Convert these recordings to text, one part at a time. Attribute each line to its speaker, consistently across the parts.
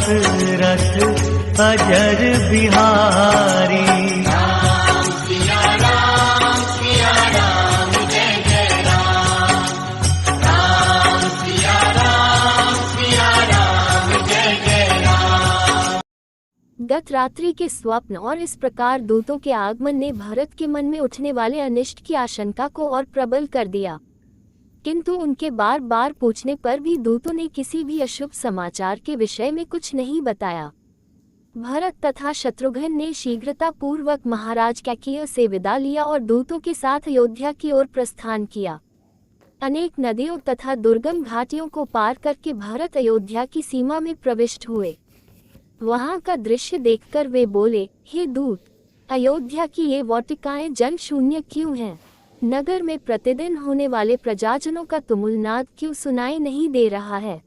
Speaker 1: दशरथ अजर बिहारी।
Speaker 2: राम सिया राम जय जय राम। राम सिया राम जय जय राम।
Speaker 3: गत रात्रि के स्वप्न और इस प्रकार दूतों के आगमन ने भरत के मन में उठने वाले अनिष्ट की आशंका को और प्रबल कर दिया, किंतु उनके बार बार पूछने पर भी दूतों ने किसी भी अशुभ समाचार के विषय में कुछ नहीं बताया। भरत तथा शत्रुघ्न ने शीघ्रता पूर्वक महाराज कैकेयी से विदा लिया और दूतों के साथ अयोध्या की ओर प्रस्थान किया। अनेक नदियों तथा दुर्गम घाटियों को पार करके भरत अयोध्या की सीमा में प्रविष्ट हुए। वहां का दृश्य देखकर वे बोले, हे दूत, अयोध्या की ये वाटिकाएं जन शून्य क्यों हैं? नगर में प्रतिदिन होने वाले प्रजाजनों का तुमुलनाद क्यों सुनाई नहीं दे रहा है?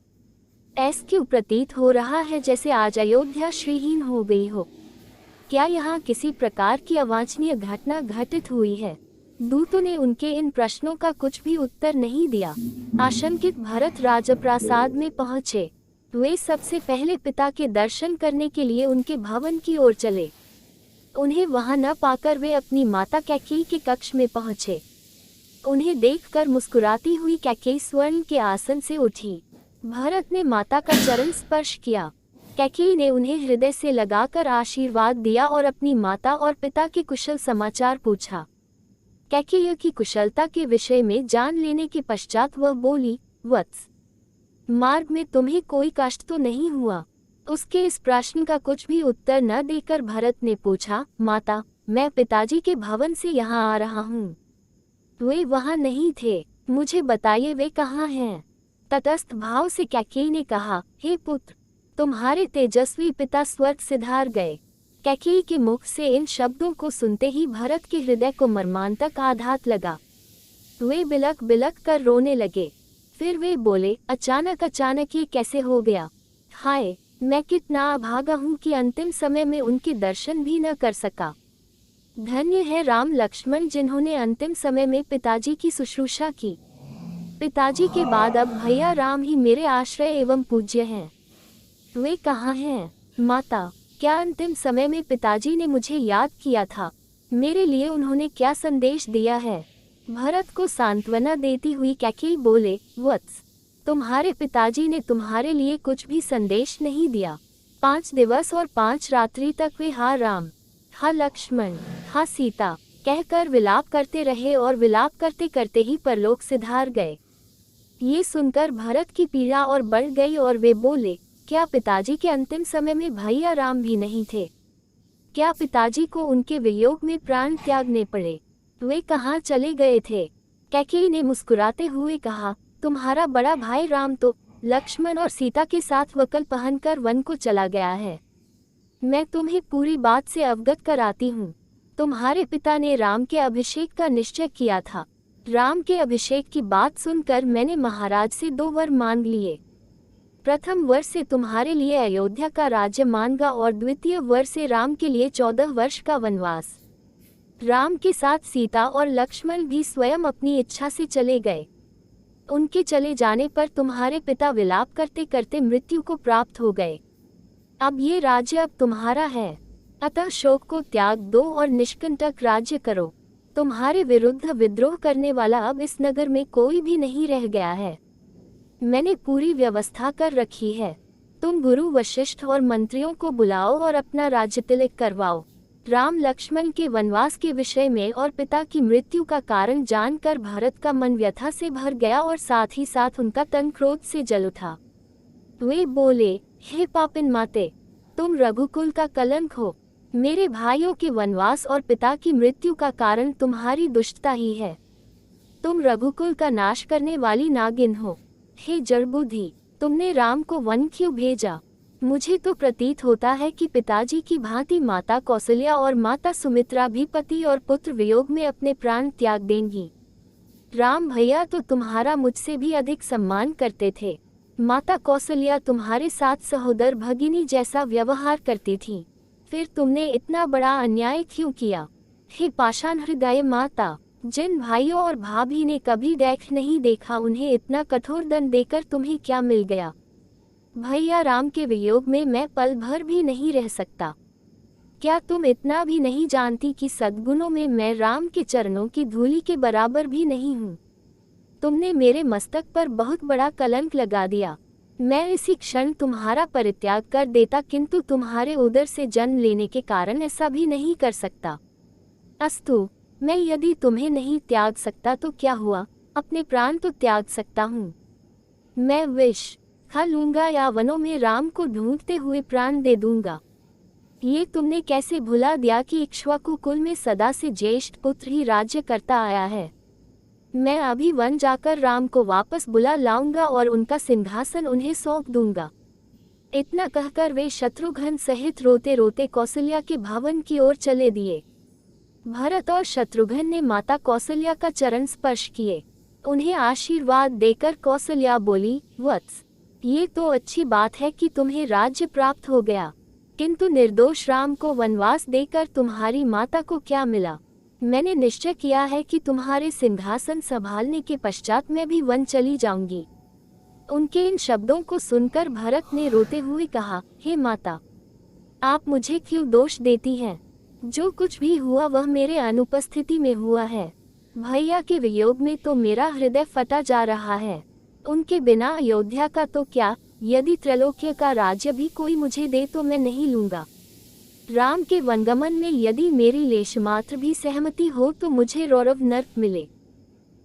Speaker 3: ऐसा क्यों प्रतीत हो रहा है जैसे आज अयोध्या श्रीहीन हो गई हो? क्या यहाँ किसी प्रकार की अवांछनीय घटना घटित हुई है? दूतों ने उनके इन प्रश्नों का कुछ भी उत्तर नहीं दिया। आशंकित भरत राजप्रासाद में पहुँचे। वे सबसे पहले पिता के दर्शन करने के लिए उनके भवन की ओर चले। उन्हें वहां न पाकर वे अपनी माता कैकेयी के कक्ष में पहुंचे। उन्हें देखकर मुस्कुराती हुई कैकेयी स्वर्ण के आसन से उठी। भरत ने माता का चरण स्पर्श किया। कैकेयी ने उन्हें हृदय से लगाकर आशीर्वाद दिया और अपनी माता और पिता के कुशल समाचार पूछा। कैकेयी की कुशलता के विषय में जान लेने के पश्चात वह बोली, वत्स, मार्ग में तुम्हें कोई कष्ट तो नहीं हुआ? उसके इस प्रश्न का कुछ भी उत्तर न देकर भरत ने पूछा, माता, मैं पिताजी के भवन से यहाँ आ रहा हूँ। वे वहाँ नहीं थे, मुझे बताइए वे कहाँ हैं? तटस्थ भाव से कैकेयी ने कहा, हे पुत्र, तुम्हारे तेजस्वी पिता स्वर्ग सिधार गए। कैकेयी के मुख से इन शब्दों को सुनते ही भरत के हृदय को मर्मांतक आघात लगा। वे बिलक बिलक कर रोने लगे। फिर वे बोले, अचानक ये कैसे हो गया? हाय, मैं कितना अभागा हूँ कि अंतिम समय में उनके दर्शन भी न कर सका। धन्य है राम लक्ष्मण जिन्होंने अंतिम समय में पिताजी की शुश्रूषा की। पिताजी के बाद अब भैया राम ही मेरे आश्रय एवं पूज्य हैं। वे कहाँ हैं? माता, क्या अंतिम समय में पिताजी ने मुझे याद किया था? मेरे लिए उन्होंने क्या संदेश दिया है? भरत को सांत्वना देती हुई कैकेयी बोले, वत्स, तुम्हारे पिताजी ने तुम्हारे लिए कुछ भी संदेश नहीं दिया। 5 दिवस और 5 रात्रि तक वे हा राम, हा लक्ष्मण, हा सीता कहकर विलाप करते रहे और विलाप करते करते ही परलोक सिधार गए। ये सुनकर भरत की पीड़ा और बढ़ गई और वे बोले, क्या पिताजी के अंतिम समय में भैया राम भी नहीं थे? क्या पिताजी को उनके वियोग में प्राण त्यागने पड़े? वे कहाँ चले गए थे? कैकेयी ने मुस्कुराते हुए कहा, तुम्हारा बड़ा भाई राम तो लक्ष्मण और सीता के साथ वकल पहनकर वन को चला गया है। मैं तुम्हें पूरी बात से अवगत कराती हूँ। तुम्हारे पिता ने राम के अभिषेक का निश्चय किया था। राम के अभिषेक की बात सुनकर मैंने महाराज से 2 वर मांग लिए। प्रथम वर से तुम्हारे लिए अयोध्या का राज्य मांगा और द्वितीय वर से राम के लिए 14 वर्ष का वनवास। राम के साथ सीता और लक्ष्मण भी स्वयं अपनी इच्छा से चले गए। उनके चले जाने पर तुम्हारे पिता विलाप करते करते मृत्यु को प्राप्त हो गए। अब ये राज्य अब तुम्हारा है, अतः शोक को त्याग दो और निष्कंटक राज्य करो। तुम्हारे विरुद्ध विद्रोह करने वाला अब इस नगर में कोई भी नहीं रह गया है। मैंने पूरी व्यवस्था कर रखी है। तुम गुरु वशिष्ठ और मंत्रियों को बुलाओ और अपना राज्य तिलक करवाओ। राम लक्ष्मण के वनवास के विषय में और पिता की मृत्यु का कारण जानकर भरत का मन व्यथा से भर गया और साथ ही साथ उनका तन क्रोध से जल उठा। वे बोले, हे पापिन माते, तुम रघुकुल का कलंक हो। मेरे भाइयों के वनवास और पिता की मृत्यु का कारण तुम्हारी दुष्टता ही है। तुम रघुकुल का नाश करने वाली नागिन हो। हे जड़बुद्धि, तुमने राम को वन क्यों भेजा? मुझे तो प्रतीत होता है कि पिताजी की भांति माता कौशल्या और माता सुमित्रा भी पति और पुत्र वियोग में अपने प्राण त्याग देंगी। राम भैया तो तुम्हारा मुझसे भी अधिक सम्मान करते थे। माता कौशल्या तुम्हारे साथ सहोदर भगिनी जैसा व्यवहार करती थी। फिर तुमने इतना बड़ा अन्याय क्यों किया? हे पाषाण हृदय माता, जिन भाइयों और भाभी ने कभी देख नहीं देखा उन्हें इतना कठोर दंड देकर तुम्हें क्या मिल गया? भैया राम के वियोग में मैं पल भर भी नहीं रह सकता। क्या तुम इतना भी नहीं जानती कि सद्गुणों में मैं राम के चरणों की धूलि के बराबर भी नहीं हूँ? तुमने मेरे मस्तक पर बहुत बड़ा कलंक लगा दिया। मैं इसी क्षण तुम्हारा परित्याग कर देता, किंतु तुम्हारे उदर से जन्म लेने के कारण ऐसा भी नहीं कर सकता। अस्तु, मैं यदि तुम्हें नहीं त्याग सकता तो क्या हुआ, अपने प्राण तो त्याग सकता हूँ। मैं विष खा लूंगा या वनों में राम को ढूंढते हुए प्राण दे दूंगा। ये तुमने कैसे भुला दिया कि इक्ष्वाकु कुल में सदा से ज्येष्ठ पुत्र ही राज्य करता आया है। मैं अभी वन जाकर राम को वापस बुला लाऊंगा और उनका सिंहासन उन्हें सौंप दूंगा। इतना कहकर वे शत्रुघ्न सहित रोते रोते कौसल्या के भवन की ओर चले दिए। भरत और शत्रुघ्न ने माता कौसल्या का चरण स्पर्श किए। उन्हें आशीर्वाद देकर कौसल्या बोली, वत्स, ये तो अच्छी बात है कि तुम्हें राज्य प्राप्त हो गया, किंतु निर्दोष राम को वनवास देकर तुम्हारी माता को क्या मिला? मैंने निश्चय किया है कि तुम्हारे सिंहासन संभालने के पश्चात मैं भी वन चली जाऊंगी। उनके इन शब्दों को सुनकर भरत ने रोते हुए कहा, हे माता, आप मुझे क्यों दोष देती हैं? जो कुछ भी हुआ वह मेरे अनुपस्थिति में हुआ है। भैया के वियोग में तो मेरा हृदय फटा जा रहा है। उनके बिना अयोध्या का तो क्या, यदि त्रैलोक्य का राज्य भी कोई मुझे दे तो मैं नहीं लूंगा। राम के वनगमन में यदि मेरी लेश मात्र भी सहमति हो तो मुझे रौरव नर्क मिले।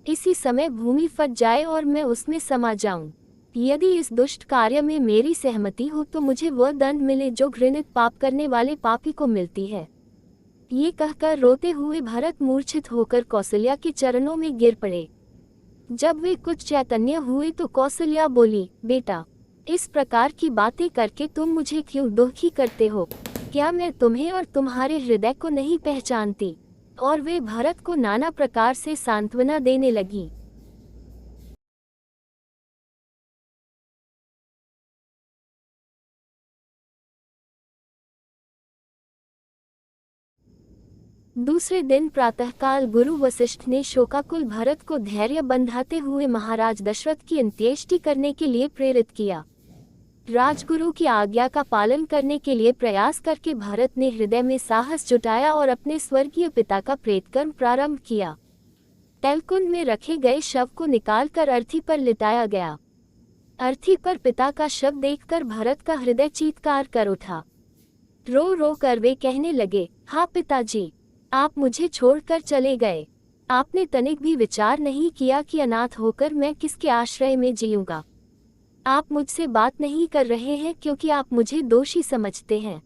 Speaker 3: इसी समय भूमि फट जाए और मैं उसमें समा जाऊं। यदि इस दुष्ट कार्य में मेरी सहमति हो तो मुझे वह दंड मिले जो घृणित पाप करने वाले पापी को मिलती है। ये कहकर रोते हुए भरत मूर्छित होकर कौसल्या के चरणों में गिर पड़े। जब वे कुछ चैतन्य हुए तो कौसल्या बोली, बेटा, इस प्रकार की बातें करके तुम मुझे क्यों दुखी करते हो? क्या मैं तुम्हें और तुम्हारे हृदय को नहीं पहचानती? और वे भरत को नाना प्रकार से सांत्वना देने लगी। दूसरे दिन प्रातःकाल गुरु वशिष्ठ ने शोकाकुल भरत को धैर्य बंधाते हुए महाराज दशरथ की अंत्येष्टि करने के लिए प्रेरित किया। राजगुरु की आज्ञा का पालन करने के लिए प्रयास करके भरत ने हृदय में साहस जुटाया और अपने स्वर्गीय पिता का प्रेतकर्म प्रारंभ किया। तैलकुंड में रखे गए शव को निकालकर अर्थी पर लिटाया गया। अर्थी पर पिता का शव देखकर भरत का हृदय चीत्कार कर उठा। रो रो कर वे कहने लगे, हाँ पिताजी, आप मुझे छोड़कर चले गए। आपने तनिक भी विचार नहीं किया कि अनाथ होकर मैं किसके आश्रय में जीऊंगा। आप मुझसे बात नहीं कर रहे हैं क्योंकि आप मुझे दोषी समझते हैं।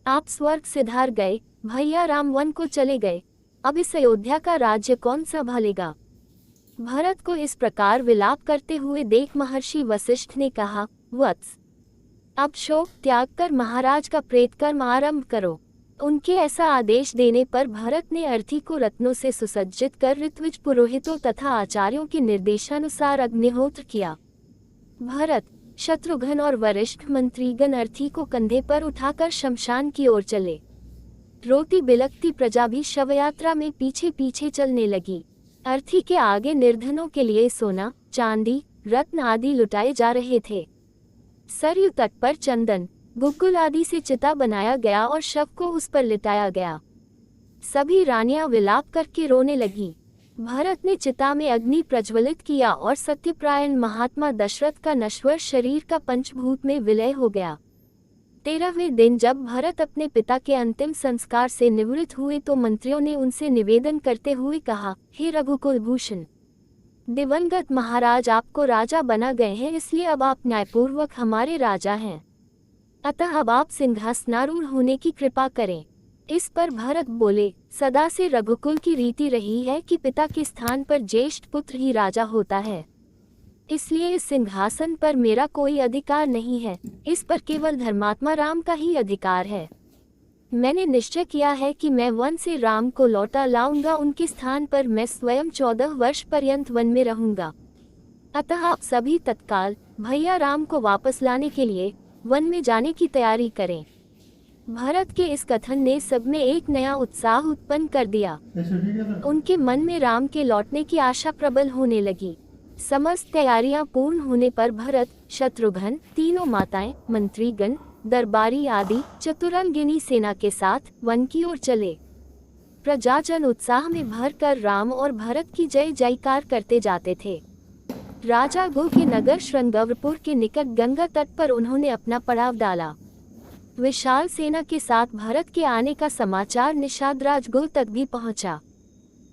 Speaker 3: आप स्वर्ग सिधार गए, भैया राम वन को चले गए, अब इस अयोध्या का राज्य कौन संभालेगा? भरत को इस प्रकार विलाप करते हुए देख महर्षि वशिष्ठ ने कहा, वत्स, अब शोक त्याग कर महाराज का प्रेतकर्म आरंभ करो। उनके ऐसा आदेश देने पर भरत ने अर्थी को रत्नों से सुसज्जित कर ऋत्विज पुरोहितों तथा आचार्यों के निर्देशानुसार अग्निहोत्र किया। भरत, शत्रुघ्न और वरिष्ठ मंत्रीगण अर्थी को कंधे पर उठाकर शमशान की ओर चले। रोती बिलकती प्रजा भी शवयात्रा में पीछे पीछे चलने लगी। अर्थी के आगे निर्धनों के लिए सोना, चांदी, रत्न आदि लुटाए जा रहे थे। सरयू तट पर चंदन, गुग्गुल आदि से चिता बनाया गया और शव को उस पर लिटाया गया। सभी रानियां विलाप करके रोने लगी। भरत ने चिता में अग्नि प्रज्वलित किया और सत्यप्रायण महात्मा दशरथ का नश्वर शरीर का पंचभूत में विलय हो गया। 13वें दिन जब भरत अपने पिता के अंतिम संस्कार से निवृत्त हुए तो मंत्रियों ने उनसे निवेदन करते हुए कहा, हे रघुकुल भूषण, दिवंगत महाराज आपको राजा बना गए हैं, इसलिए अब आप न्यायपूर्वक हमारे राजा हैं। अतः अब आप सिंहासनारूढ़ होने की कृपा करें। इस पर भरत बोले, सदा से रघुकुल की रीति रही है कि पिता के स्थान पर ज्येष्ठ पुत्र ही राजा होता है, इसलिए इस सिंहासन पर मेरा कोई अधिकार नहीं है। इस पर केवल धर्मात्मा राम का ही अधिकार है। मैंने निश्चय किया है कि मैं वन से राम को लौटा लाऊंगा, उनके स्थान पर मैं स्वयं 14 वर्ष पर्यंत वन में रहूंगा। अतः आप सभी तत्काल भैया राम को वापस लाने के लिए वन में जाने की तैयारी करें। भरत के इस कथन ने सब में एक नया उत्साह उत्पन्न कर दिया। उनके मन में राम के लौटने की आशा प्रबल होने लगी। समस्त तैयारियां पूर्ण होने पर भरत, शत्रुघ्न, तीनों माताएं, मंत्रीगण, दरबारी आदि चतुरंगिनी सेना के साथ वन की ओर चले। प्रजाजन उत्साह में भरकर राम और भरत की जय जयकार करते जाते थे। राजा गो के नगर श्रृंगवरपुर के निकट गंगा तट पर उन्होंने अपना पड़ाव डाला। विशाल सेना के साथ भारत के आने का समाचार निषादराज गो तक भी पहुंचा।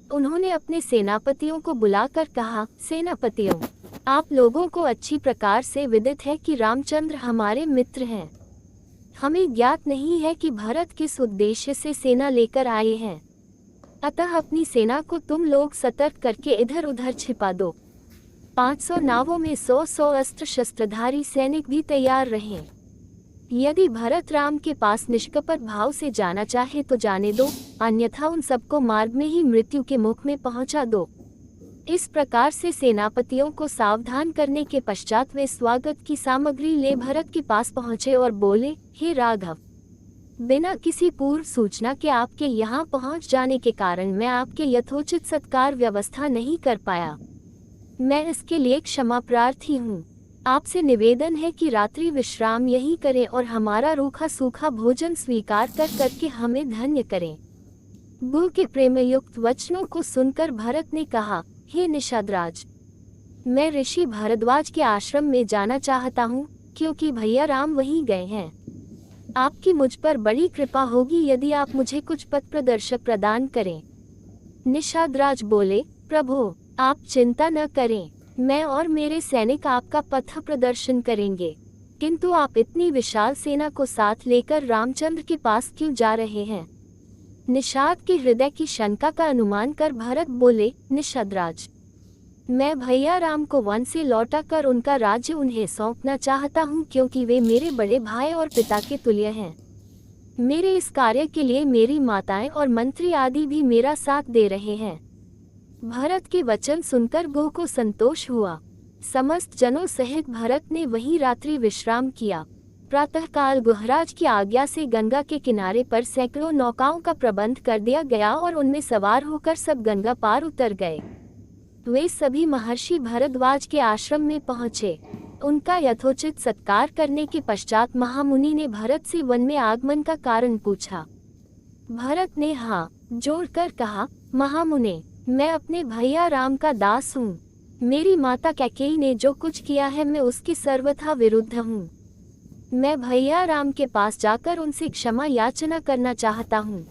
Speaker 3: उन्होंने अपने सेनापतियों को बुलाकर कहा, सेनापतियों, आप लोगों को अच्छी प्रकार से विदित है कि रामचंद्र हमारे मित्र हैं। हमें ज्ञात नहीं है कि भारत किस उद्देश्य से सेना लेकर आए हैं, अतः अपनी सेना को तुम लोग सतर्क करके इधर उधर छिपा दो। 500 नावों में 100 अस्त्र शस्त्रधारी सैनिक भी तैयार रहें। यदि भरत राम के पास निष्कपट भाव से जाना चाहे तो जाने दो, अन्यथा उन सबको मार्ग में ही मृत्यु के मुख में पहुंचा दो। इस प्रकार से सेनापतियों को सावधान करने के पश्चात वे स्वागत की सामग्री ले भरत के पास पहुंचे और बोले, हे राघव, बिना किसी पूर्व सूचना के आपके यहाँ पहुंच जाने के कारण मैं आपके यथोचित सत्कार व्यवस्था नहीं कर पाया। मैं इसके लिए क्षमा प्रार्थी हूँ। आपसे निवेदन है कि रात्रि विश्राम यही करें और हमारा रूखा सूखा भोजन स्वीकार करके हमें धन्य करें। गो के प्रेमयुक्त वचनों को सुनकर भरत ने कहा, हे निषादराज, मैं ऋषि भारद्वाज के आश्रम में जाना चाहता हूँ, क्योंकि भैया राम वहीं गए हैं। आपकी मुझ पर बड़ी कृपा होगी यदि आप मुझे कुछ पथ प्रदर्शक प्रदान करें। निषादराज बोले, प्रभु, आप चिंता न करें, मैं और मेरे सैनिक आपका पथ प्रदर्शन करेंगे। किंतु आप इतनी विशाल सेना को साथ लेकर रामचंद्र के पास क्यों जा रहे हैं? निषाद के हृदय की शंका का अनुमान कर भरत बोले, निषादराज, मैं भैया राम को वन से लौटा कर उनका राज्य उन्हें सौंपना चाहता हूँ, क्योंकि वे मेरे बड़े भाई और पिता के तुल्य हैं। मेरे इस कार्य के लिए मेरी माताएं और मंत्री आदि भी मेरा साथ दे रहे हैं। भरत के वचन सुनकर गो को संतोष हुआ। समस्त जनों सहित भरत ने वहीं रात्रि विश्राम किया। प्रातःकाल गुहराज की आज्ञा से गंगा के किनारे पर सैकड़ों नौकाओं का प्रबंध कर दिया गया और उनमें सवार होकर सब गंगा पार उतर गए। वे सभी महर्षि भारद्वाज के आश्रम में पहुंचे। उनका यथोचित सत्कार करने के पश्चात महामुनि ने भरत से वन में आगमन का कारण पूछा। भरत ने हाँ जोड़कर कहा, महामुने, मैं अपने भैया राम का दास हूँ। मेरी माता कैकेयी ने जो कुछ किया है मैं उसके सर्वथा विरुद्ध हूँ। मैं भैया राम के पास जाकर उनसे क्षमा याचना करना चाहता हूँ।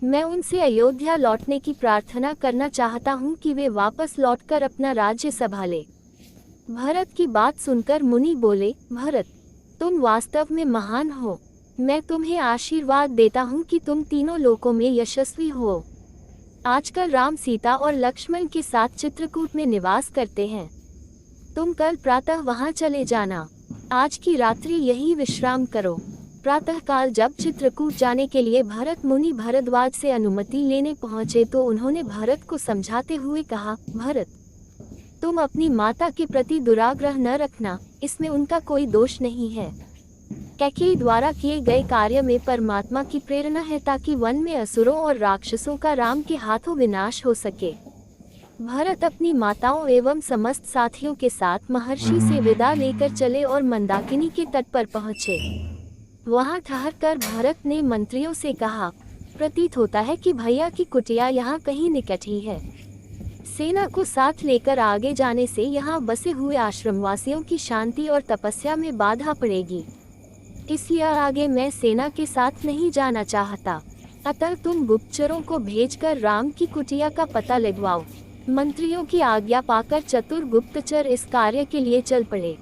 Speaker 3: मैं उनसे अयोध्या लौटने की प्रार्थना करना चाहता हूँ कि वे वापस लौटकर अपना राज्य संभाले। भरत की बात सुनकर मुनि बोले, भरत, तुम वास्तव में महान हो। मैं तुम्हें आशीर्वाद देता हूँ कि तुम तीनों लोकों में यशस्वी हो। आजकल राम, सीता और लक्ष्मण के साथ चित्रकूट में निवास करते हैं। तुम कल प्रातः वहां चले जाना। आज की रात्रि यही विश्राम करो। प्रातःकाल जब चित्रकूट जाने के लिए भरत मुनि भारद्वाज से अनुमति लेने पहुंचे तो उन्होंने भरत को समझाते हुए कहा, भरत, तुम अपनी माता के प्रति दुराग्रह न रखना, इसमें उनका कोई दोष नहीं है। कैकेयी द्वारा किए गए कार्य में परमात्मा की प्रेरणा है ताकि वन में असुरों और राक्षसों का राम के हाथों विनाश हो सके। भरत अपनी माताओं एवं समस्त साथियों के साथ महर्षि से विदा लेकर चले और मंदाकिनी के तट पर पहुँचे। वहां ठहरकर भरत ने मंत्रियों से कहा, प्रतीत होता है कि भैया की कुटिया यहाँ कहीं निकट ही है। सेना को साथ लेकर आगे जाने से यहाँ बसे हुए आश्रमवासियों की शांति और तपस्या में बाधा पड़ेगी। इसलिए आगे मैं सेना के साथ नहीं जाना चाहता। अतः तुम गुप्तचरों को भेजकर राम की कुटिया का पता लगवाओ। मंत्रियों की आज्ञा पाकर चतुर गुप्तचर इस कार्य के लिए चल पड़े।